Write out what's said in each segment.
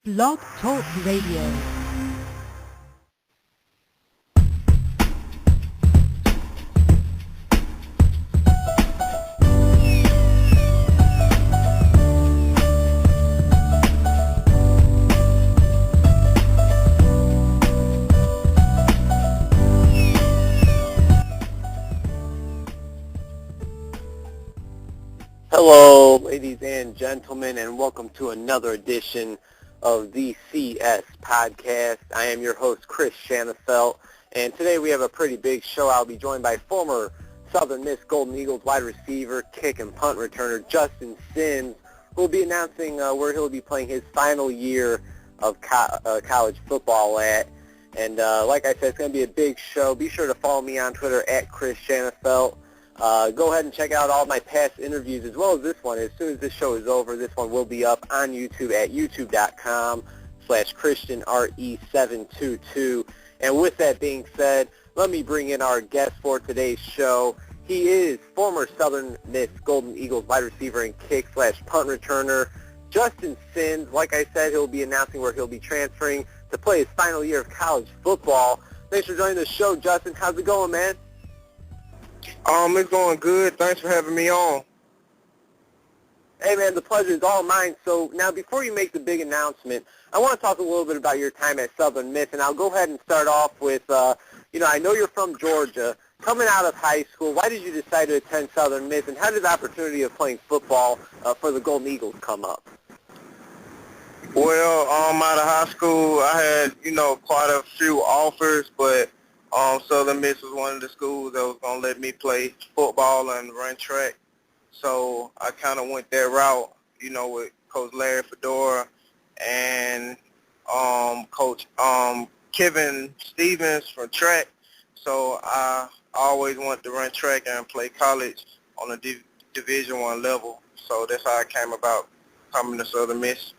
Blog Talk Radio. Hello, ladies and gentlemen, and welcome to another edition of the CS Podcast. I am your host, Chris Shanafelt, and today we have a pretty big show. I'll be joined by former Southern Miss Golden Eagles wide receiver, kick and punt returner Justin Sims, who will be announcing where he'll be playing his final year of college football at. And like I said, it's going to be a big show. Be sure to follow me on Twitter at Chris Shanafelt. Go ahead and check out all my past interviews as well as this one. As soon as this show is over, this one will be up on YouTube at youtube.com/ChristianRE722. And with that being said, let me bring in our guest for today's show. He is former Southern Miss Golden Eagles wide receiver and kick/punt returner, Justin Sims. Like I said, he'll be announcing where he'll be transferring to play his final year of college football. Thanks for joining the show, Justin. How's it going, man? It's going good. Thanks for having me on. Hey, man, the pleasure is all mine. So now, before you make the big announcement, I want to talk a little bit about your time at Southern Miss, and I'll go ahead and start off with, I know you're from Georgia. Coming out of high school, why did you decide to attend Southern Miss, and how did the opportunity of playing football for the Golden Eagles come up? Well, out of high school, I had, quite a few offers, but Southern Miss was one of the schools that was going to let me play football and run track. So I kind of went that route, with Coach Larry Fedora and Coach Kevin Stevens from track. So I always wanted to run track and play college on a Division I level. So that's how I came about coming to Southern Miss.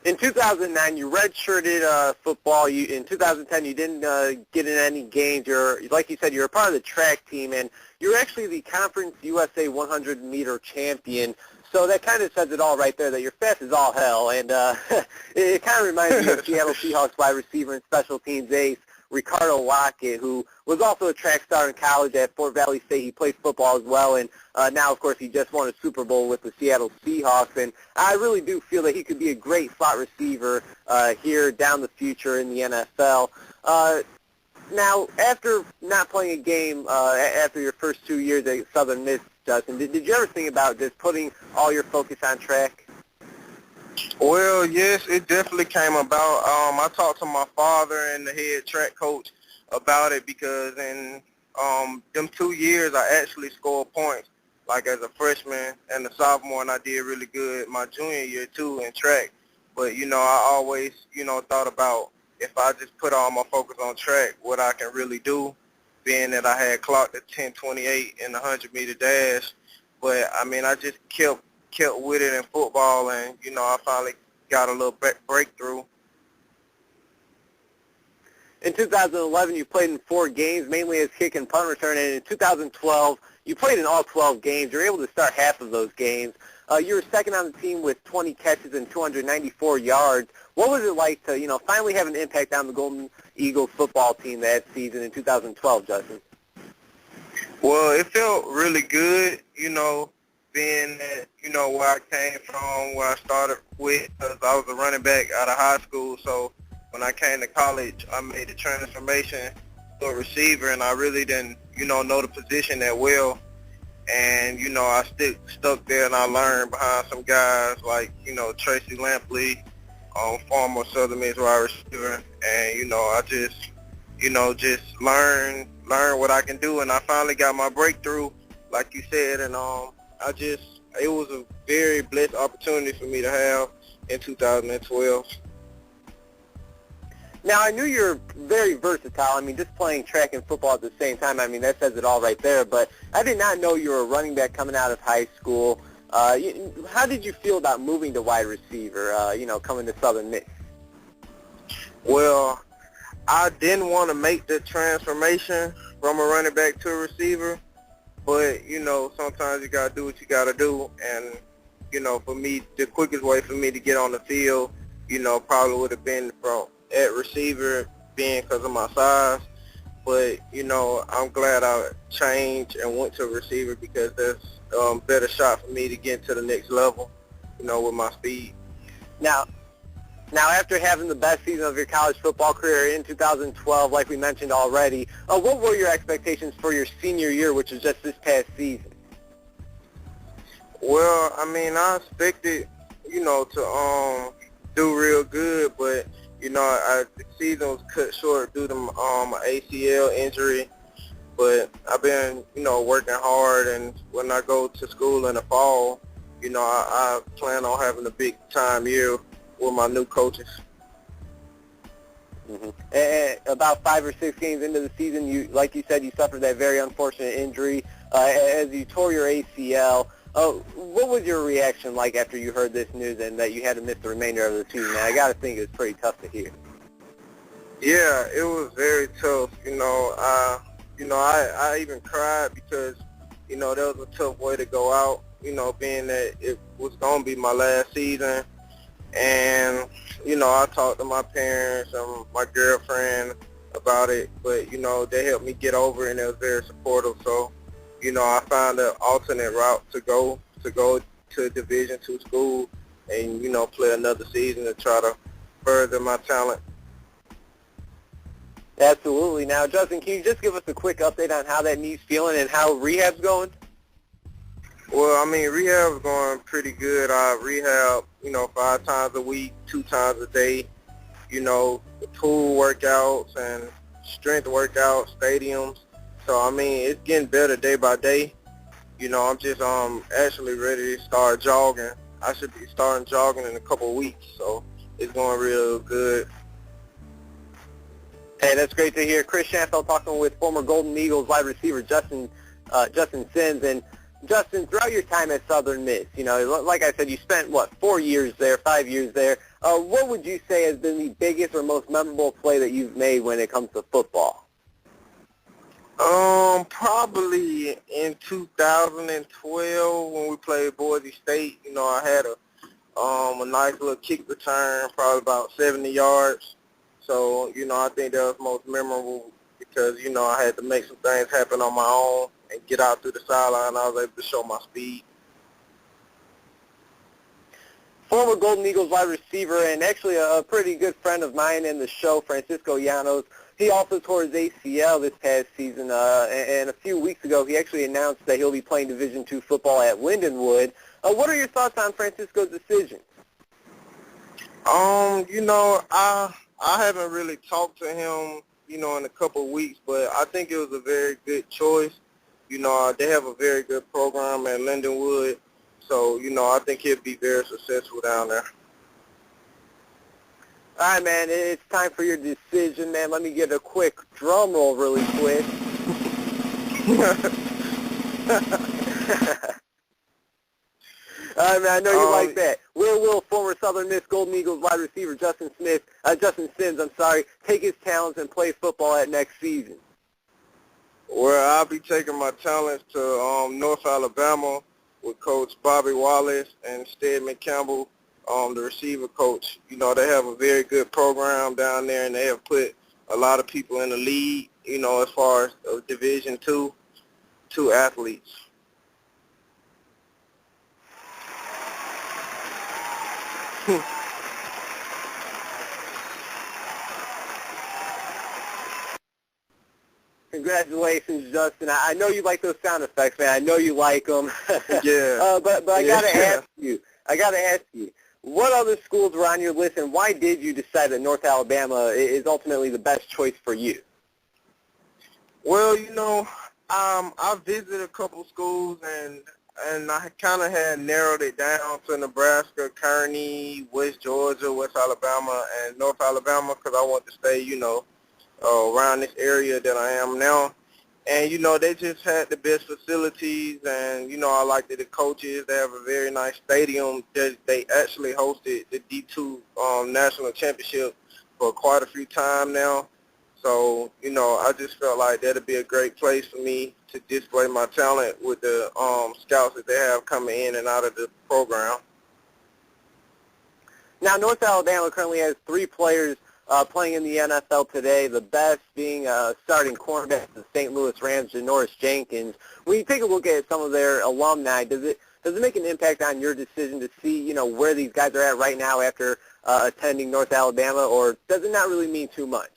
In 2009, you redshirted football. In 2010, you didn't get in any games. Like you said, you're a part of the track team, and you're actually the Conference USA 100-meter champion. So that kind of says it all right there, that you're fast as all hell. And it kind of reminds me of Seattle Seahawks wide receiver and special teams ace, Ricardo Lockett, who was also a track star in college at Fort Valley State. He played football as well, and now, of course, he just won a Super Bowl with the Seattle Seahawks. And I really do feel that he could be a great slot receiver here down the future in the NFL. Now, after not playing a game after your first 2 years at Southern Miss, Justin, did you ever think about just putting all your focus on track? Well, yes, it definitely came about. I talked to my father and the head track coach about it because in them 2 years I actually scored points, like as a freshman and a sophomore, and I did really good my junior year too in track. But, I always, thought about if I just put all my focus on track, what I can really do, being that I had clocked at 10:28 in the 100-meter dash. But, I just kept with it in football, and, I finally got a little breakthrough. In 2011, you played in 4 games, mainly as kick and punt return, and in 2012, you played in all 12 games. You were able to start half of those games. You were second on the team with 20 catches and 294 yards. What was it like to, finally have an impact on the Golden Eagles football team that season in 2012, Justin? Well, it felt really good, being that, where I came from, where I started with, because I was a running back out of high school. So when I came to college, I made the transformation to a receiver, and I really didn't, know the position that well. And, I stuck there, and I learned behind some guys like, Tracy Lampley, former Southern Miss wide receiver. And, I just, just learn what I can do. And I finally got my breakthrough, like you said, and it was a very blessed opportunity for me to have in 2012. Now, I knew you're very versatile. Just playing track and football at the same time, that says it all right there. But I did not know you were a running back coming out of high school. How did you feel about moving to wide receiver, coming to Southern Miss? Well, I didn't want to make the transformation from a running back to a receiver. But, sometimes you got to do what you got to do. And, you know, for me, the quickest way for me to get on the field, you know, probably would have been from at receiver, being because of my size. But, you know, I'm glad I changed and went to receiver because that's a better shot for me to get to the next level, you know, with my speed. Now, after having the best season of your college football career in 2012, like we mentioned already, what were your expectations for your senior year, which was just this past season? Well, I mean, I expected, you know, to do real good, but, you know, the season was cut short due to my ACL injury. But I've been, you know, working hard, and when I go to school in the fall, you know, I plan on having a big-time year with my new coaches. Mm-hmm. And about 5 or 6 games into the season, like you said, you suffered that very unfortunate injury as you tore your ACL. What was your reaction like after you heard this news and that you had to miss the remainder of the season? Man, I got to think it was pretty tough to hear. Yeah, it was very tough. I even cried because, you know, that was a tough way to go out, you know, being that it was going to be my last season. And, you know, I talked to my parents and my girlfriend about it, but, you know, they helped me get over it, and they was very supportive. So, you know, I found an alternate route to go to Division II school and, you know, play another season to try to further my talent. Absolutely. Now, Justin, can you just give us a quick update on how that knee's feeling and how rehab's going? Well, I mean, rehab's going pretty good. I rehab, you know, 5 times a week, 2 times a day, you know, pool workouts and strength workouts, stadiums. So, I mean, it's getting better day by day. You know, I'm just actually ready to start jogging. I should be starting jogging in a couple of weeks, so it's going real good. Hey, that's great to hear. Chris Shanfeld talking with former Golden Eagles wide receiver Justin Sims. And Justin, throughout your time at Southern Miss, you know, like I said, you spent, 5 years there. What would you say has been the biggest or most memorable play that you've made when it comes to football? Probably in 2012 when we played Boise State. You know, I had a nice little kick return, probably about 70 yards. So, you know, I think that was most memorable because, you know, I had to make some things happen on my own and get out through the sideline. I was able to show my speed. Former Golden Eagles wide receiver and actually a pretty good friend of mine in the show, Francisco Llanos. He also tore his ACL this past season, and a few weeks ago he actually announced that he'll be playing Division II football at Lindenwood. What are your thoughts on Francisco's decision? You know, I haven't really talked to him, you know, in a couple of weeks, but I think it was a very good choice. You know, they have a very good program at Lindenwood, so, you know, I think he'll be very successful down there. All right, man, it's time for your decision, man. Let me get a quick drum roll really quick. All right, man, I know you like that. Will former Southern Miss Golden Eagles wide receiver Justin Sims, take his talents and play football at next season? Well, I'll be taking my talents to North Alabama with Coach Bobby Wallace and Stedman Campbell, the receiver coach. You know, they have a very good program down there, and they have put a lot of people in the league, you know, as far as Division II athletes. Congratulations, Justin. I know you like those sound effects, man. I know you like them. Yeah. But I gotta ask you, what other schools were on your list, and why did you decide that North Alabama is ultimately the best choice for you? Well, you know, I visited a couple schools, and I kind of had narrowed it down to Nebraska, Kearney, West Georgia, West Alabama, and North Alabama because I wanted to stay, you know, around this area that I am now. And, you know, they just had the best facilities, and, you know, I liked the coaches. They have a very nice stadium. They actually hosted the D2 National Championship for quite a few times now. So, you know, I just felt like that would be a great place for me to display my talent with the scouts that they have coming in and out of the program. Now, North Alabama currently has 3 players playing in the NFL today, the best being starting cornerback of the St. Louis Rams, Janoris Jenkins. When you take a look at some of their alumni, does it make an impact on your decision to see, where these guys are at right now after attending North Alabama, or does it not really mean too much?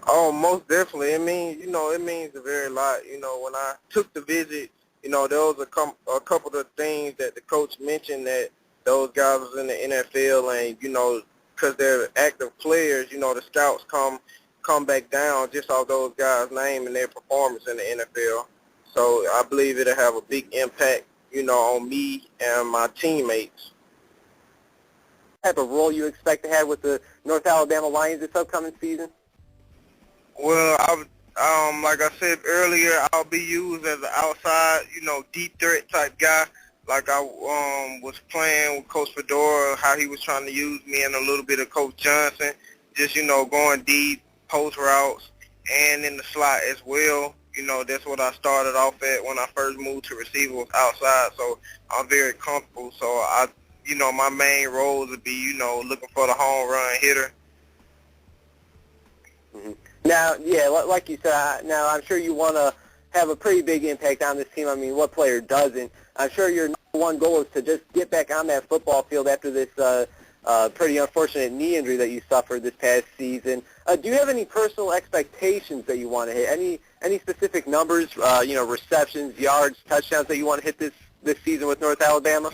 Oh, most definitely. It means a very lot. When I took the visit, there was a couple of things that the coach mentioned that those guys was in the NFL, and, because they're active players, the scouts come back down just off those guys' name and their performance in the NFL. So I believe it'll have a big impact, on me and my teammates. What type of role you expect to have with the North Alabama Lions this upcoming season? Well, like I said earlier, I'll be used as an outside, deep threat type guy. Like I was playing with Coach Fedora, how he was trying to use me, and a little bit of Coach Johnson, just, going deep, post routes, and in the slot as well. That's what I started off at when I first moved to receiver, was outside, so I'm very comfortable. So, my main roles would be, looking for the home run hitter. Mm-hmm. Now, yeah, like you said, now I'm sure you want to have a pretty big impact on this team. I mean, what player doesn't? I'm sure your number one goal is to just get back on that football field after this pretty unfortunate knee injury that you suffered this past season. Do you have any personal expectations that you want to hit? Any specific numbers, receptions, yards, touchdowns that you want to hit this season with North Alabama?